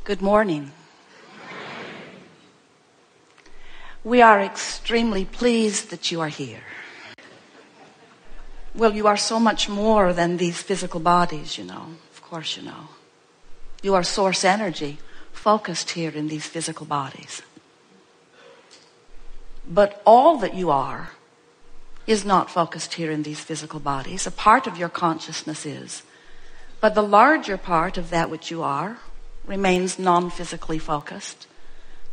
Good morning. We are extremely pleased that you are here. Well, you are so much more than these physical bodies, you know. Of course you know. You are source energy focused here in these physical bodies. But all that you are is not focused here in these physical bodies. A part of your consciousness is. But the larger part of that which you are remains non-physically focused,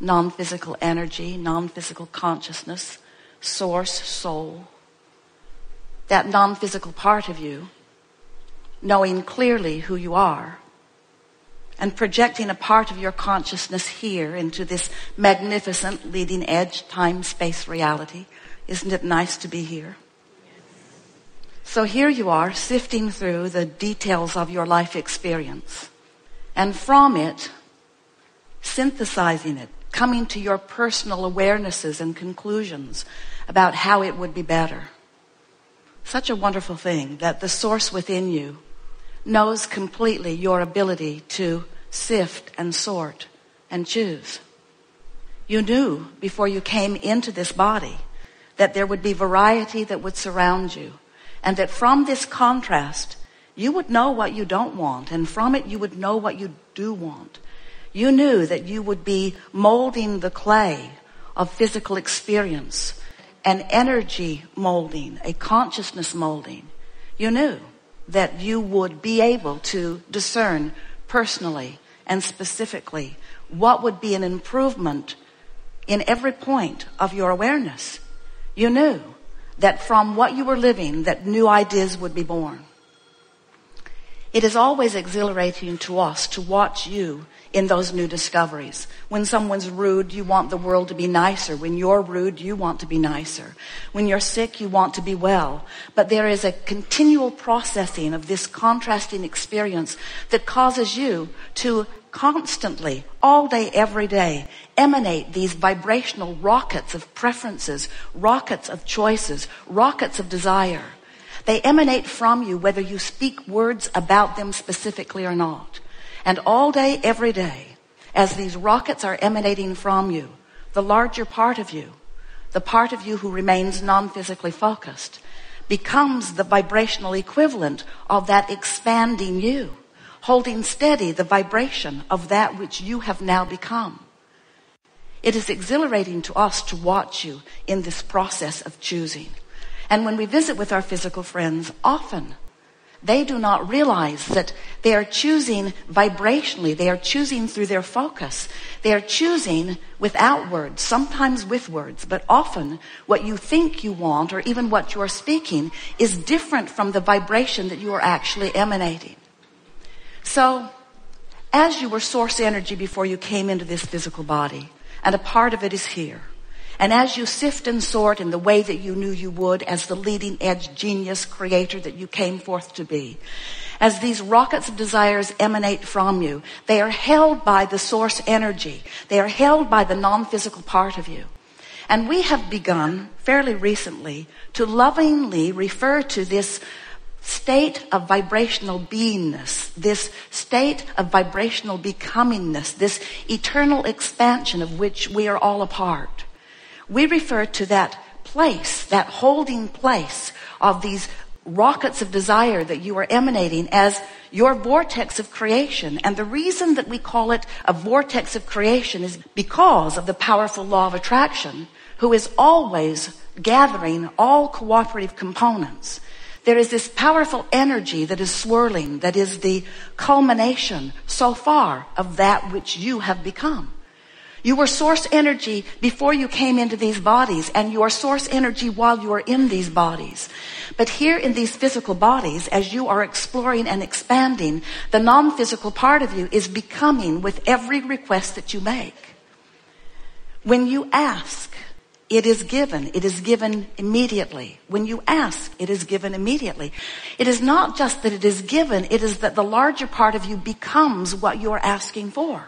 non-physical energy, non-physical consciousness, source, soul. That non-physical part of you, knowing clearly who you are, and projecting a part of your consciousness here into this magnificent leading edge time-space reality. Isn't it nice to be here? So here you are, sifting through the details of your life experience. And from it, synthesizing it, coming to your personal awarenesses and conclusions about how it would be better. Such a wonderful thing that the source within you knows completely your ability to sift and sort and choose. You knew before you came into this body that there would be variety that would surround you, and that from this contrast you would know what you don't want, and from it you would know what you do want. You knew that you would be molding the clay of physical experience, an energy molding, a consciousness molding. You knew that you would be able to discern personally and specifically what would be an improvement in every point of your awareness. You knew that from what you were living, that new ideas would be born. It is always exhilarating to us to watch you in those new discoveries. When someone's rude, you want the world to be nicer. When you're rude, you want to be nicer. When you're sick, you want to be well. But there is a continual processing of this contrasting experience that causes you to constantly, all day, every day, emanate these vibrational rockets of preferences, rockets of choices, rockets of desire. They emanate from you whether you speak words about them specifically or not. And all day, every day, as these rockets are emanating from you, the larger part of you, the part of you who remains non-physically focused, becomes the vibrational equivalent of that expanding you, holding steady the vibration of that which you have now become. It is exhilarating to us to watch you in this process of choosing. And when we visit with our physical friends, often they do not realize that they are choosing vibrationally. They are choosing through their focus. They are choosing without words, sometimes with words, but often what you think you want or even what you are speaking is different from the vibration that you are actually emanating. So, as you were source energy before you came into this physical body, and a part of it is here, and as you sift and sort in the way that you knew you would as the leading edge genius creator that you came forth to be, as these rockets of desires emanate from you, they are held by the source energy. They are held by the non-physical part of you. And we have begun fairly recently to lovingly refer to this state of vibrational beingness, this state of vibrational becomingness, this eternal expansion of which we are all a part. We refer to that place, that holding place of these rockets of desire that you are emanating as your vortex of creation. And the reason that we call it a vortex of creation is because of the powerful law of attraction, who is always gathering all cooperative components. There is this powerful energy that is swirling, that is the culmination so far of that which you have become. You were source energy before you came into these bodies, and you are source energy while you are in these bodies. But here in these physical bodies, as you are exploring and expanding, the non-physical part of you is becoming with every request that you make. When you ask, it is given. It is given immediately. When you ask, it is given immediately. It is not just that it is given, it is that the larger part of you becomes what you are asking for.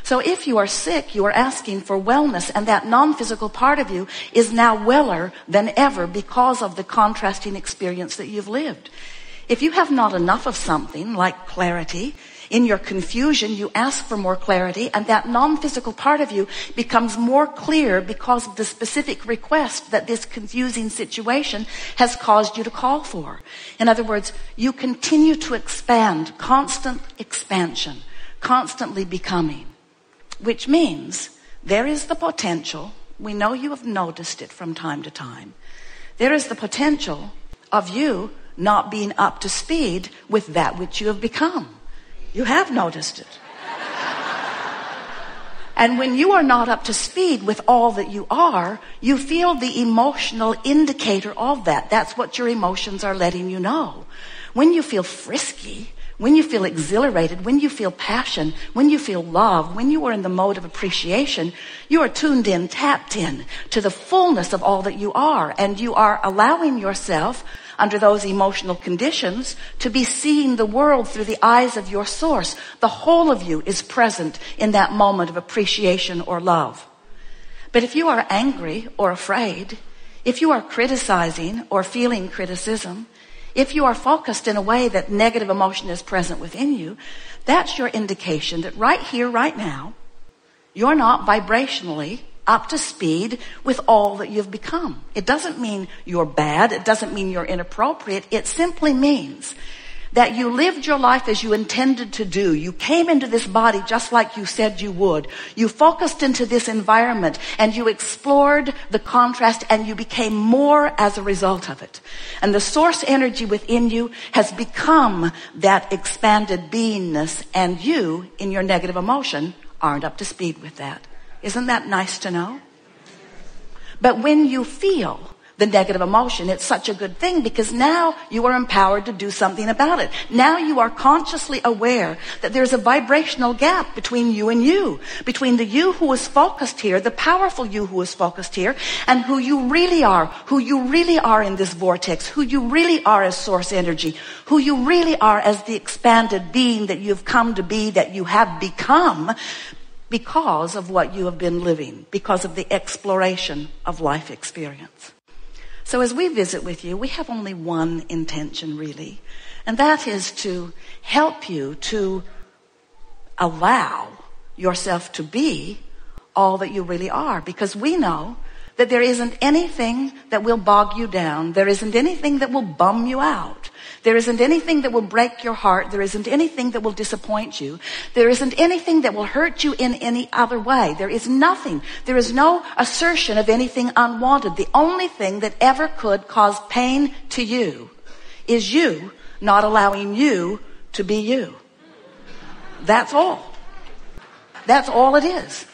So if you are sick, you are asking for wellness, and that non-physical part of you is now weller than ever because of the contrasting experience that you've lived. If you have not enough of something like clarity, In your confusion, you ask for more clarity, and that non-physical part of you becomes more clear because of the specific request that this confusing situation has caused you to call for. In other words, you continue to expand, constant expansion, constantly becoming, which means there is the potential, we know you have noticed it from time to time, there is the potential of you not being up to speed with that which you have become. You have noticed it. And when you are not up to speed with all that you are, you feel the emotional indicator of that. That's what your emotions are letting you know. When you feel frisky, when you feel exhilarated, when you feel passion, when you feel love, when you are in the mode of appreciation, you are tuned in, tapped in to the fullness of all that you are. And you are allowing yourself, under those emotional conditions, to be seeing the world through the eyes of your source. The whole of you is present in that moment of appreciation or love. But if you are angry or afraid, if you are criticizing or feeling criticism, if you are focused in a way that negative emotion is present within you, that's your indication that right here, right now, you're not vibrationally up to speed with all that you've become. It doesn't mean you're bad. It doesn't mean you're inappropriate. It simply means that you lived your life as you intended to do. You came into this body just like you said you would. You focused into this environment and you explored the contrast and you became more as a result of it. And the source energy within you has become that expanded beingness, and you, in your negative emotion, aren't up to speed with that. Isn't that nice to know? But when you feel the negative emotion, it's such a good thing, because now you are empowered to do something about it. Now you are consciously aware that there's a vibrational gap between you and you, between the you who is focused here, the powerful you who is focused here, and who you really are in this vortex, who you really are as source energy, who you really are as the expanded being that you've come to be, that you have become, because of what you have been living, because of the exploration of life experience. So as we visit with you, we have only one intention really, and that is to help you to allow yourself to be all that you really are, because we know that there isn't anything that will bog you down. There isn't anything that will bum you out. There isn't anything that will break your heart. There isn't anything that will disappoint you. There isn't anything that will hurt you in any other way. There is nothing. There is no assertion of anything unwanted. The only thing that ever could cause pain to you is you not allowing you to be you. That's all. That's all it is.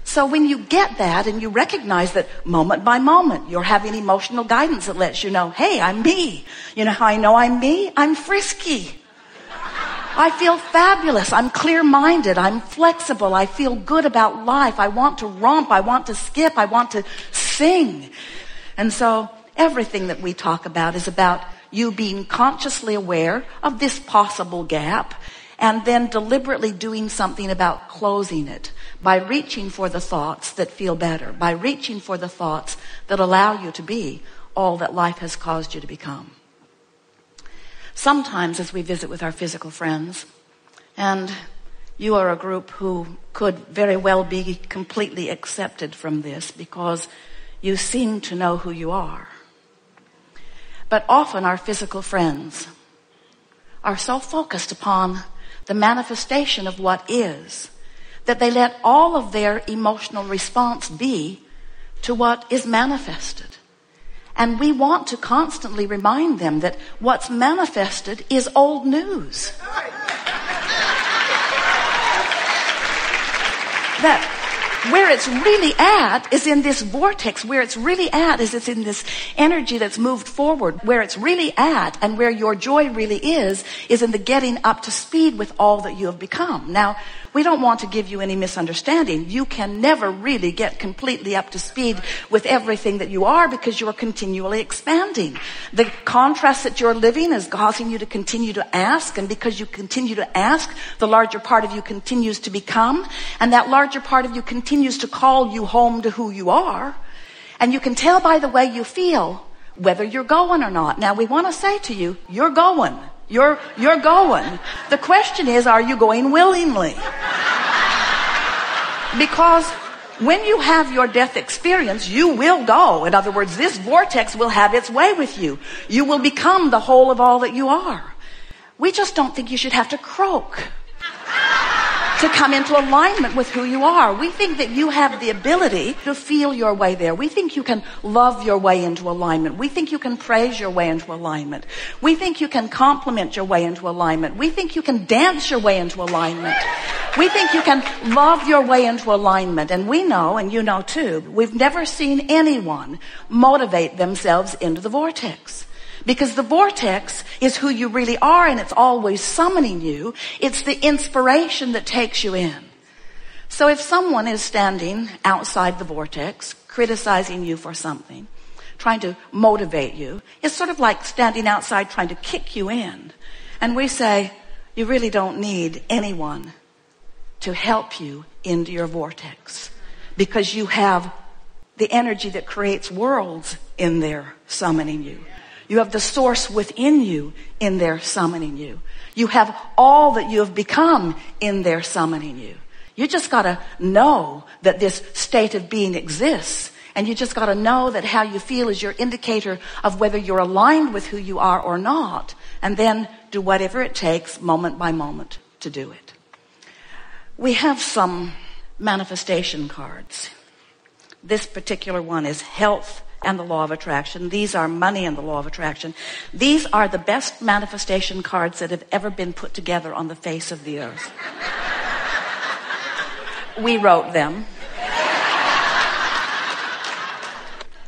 So when you get that and you recognize that moment by moment you're having emotional guidance that lets you know, hey, I'm me. You know how I know I'm me? I'm frisky. I feel fabulous. I'm clear-minded. I'm flexible. I feel good about life. I want to romp. I want to skip. I want to sing. And so everything that we talk about is about you being consciously aware of this possible gap and then deliberately doing something about closing it by reaching for the thoughts that feel better, by reaching for the thoughts that allow you to be all that life has caused you to become. Sometimes as we visit with our physical friends, and you are a group who could very well be completely accepted from this because you seem to know who you are. But often our physical friends are so focused upon the manifestation of what is, that they let all of their emotional response be to what is manifested. And we want to constantly remind them that what's manifested is old news. That where it's really at is in this vortex. Where it's really at is it's in this energy that's moved forward. Where it's really at and where your joy really is in the getting up to speed with all that you have become. Now, we don't want to give you any misunderstanding. You can never really get completely up to speed with everything that you are because you are continually expanding. The contrast that you're living is causing you to continue to ask, and because you continue to ask, the larger part of you continues to become, and that larger part of you continues to call you home to who you are. And you can tell by the way you feel whether you're going or not. Now, we want to say to you, you're going. You're going. The question is, are you going willingly? Because when you have your death experience, you will go. In other words, this vortex will have its way with you. You will become the whole of all that you are. We just don't think you should have to croak to come into alignment with who you are. We think that you have the ability to feel your way there. We think you can love your way into alignment. We think you can praise your way into alignment. We think you can compliment your way into alignment. We think you can dance your way into alignment. We think you can love your way into alignment. And we know, and you know too, we've never seen anyone motivate themselves into the vortex. Because the vortex is who you really are, and it's always summoning you. It's the inspiration that takes you in. So if someone is standing outside the vortex, criticizing you for something, trying to motivate you, it's sort of like standing outside trying to kick you in. And we say, you really don't need anyone to help you into your vortex, because you have the energy that creates worlds in there summoning you. You have the source within you in there summoning you. You have all that you have become in there summoning you. You just got to know that this state of being exists. And you just got to know that how you feel is your indicator of whether you're aligned with who you are or not. And then do whatever it takes moment by moment to do it. We have some manifestation cards. This particular one is health and the law of attraction. These are money and the law of attraction. These are the best manifestation cards that have ever been put together on the face of the earth. We wrote them.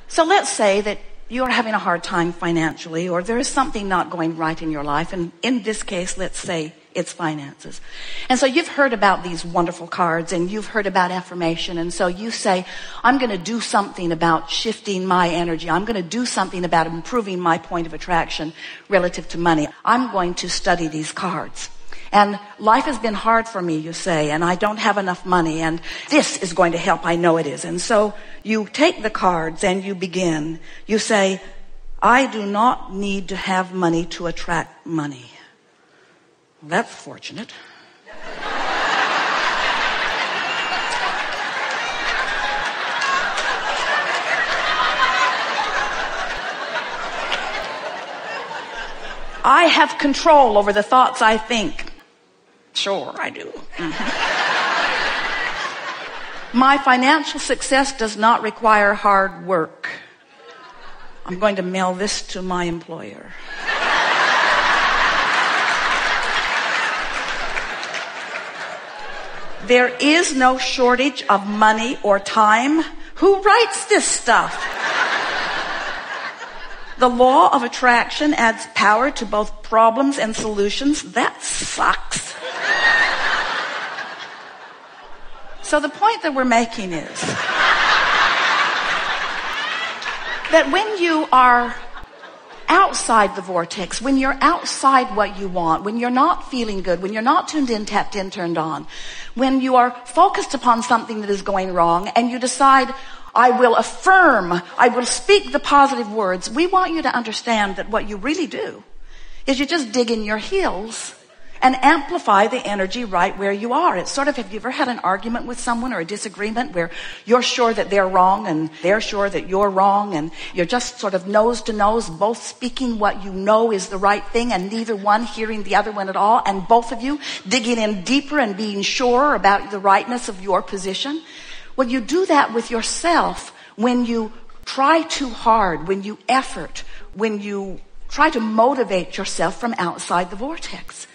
So let's say that you're having a hard time financially, or there is something not going right in your life. And in this case, let's say it's finances. And so you've heard about these wonderful cards, and you've heard about affirmation. And so you say, I'm going to do something about shifting my energy. I'm going to do something about improving my point of attraction relative to money. I'm going to study these cards. And life has been hard for me, you say, and I don't have enough money, and this is going to help. I know it is. And so you take the cards and you begin. You say, I do not need to have money to attract money. Well, that's fortunate. I have control over the thoughts I think. Sure, I do. My financial success does not require hard work. I'm going to mail this to my employer. There is no shortage of money or time. Who writes this stuff? The law of attraction adds power to both problems and solutions. That sucks. So the point that we're making is that when you are outside the vortex, when you're outside what you want, when you're not feeling good, when you're not tuned in, tapped in, turned on, when you are focused upon something that is going wrong and you decide, I will affirm, I will speak the positive words, we want you to understand that what you really do is you just dig in your heels and amplify the energy right where you are. It's sort of, have you ever had an argument with someone or a disagreement where you're sure that they're wrong and they're sure that you're wrong, and you're just sort of nose to nose, both speaking what you know is the right thing and neither one hearing the other one at all, and both of you digging in deeper and being sure about the rightness of your position? Well, you do that with yourself when you try too hard, when you effort, when you try to motivate yourself from outside the vortex.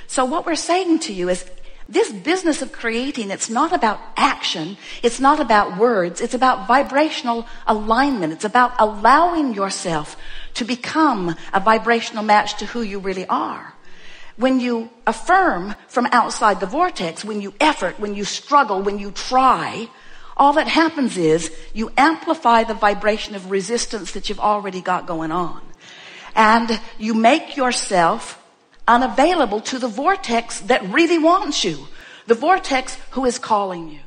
So what we're saying to you is, this business of creating, it's not about action, it's not about words, it's about vibrational alignment. It's about allowing yourself to become a vibrational match to who you really are. When you affirm from outside the vortex, when you effort, when you struggle, when you try, all that happens is you amplify the vibration of resistance that you've already got going on. And you make yourself unavailable to the vortex that really wants you. The vortex who is calling you.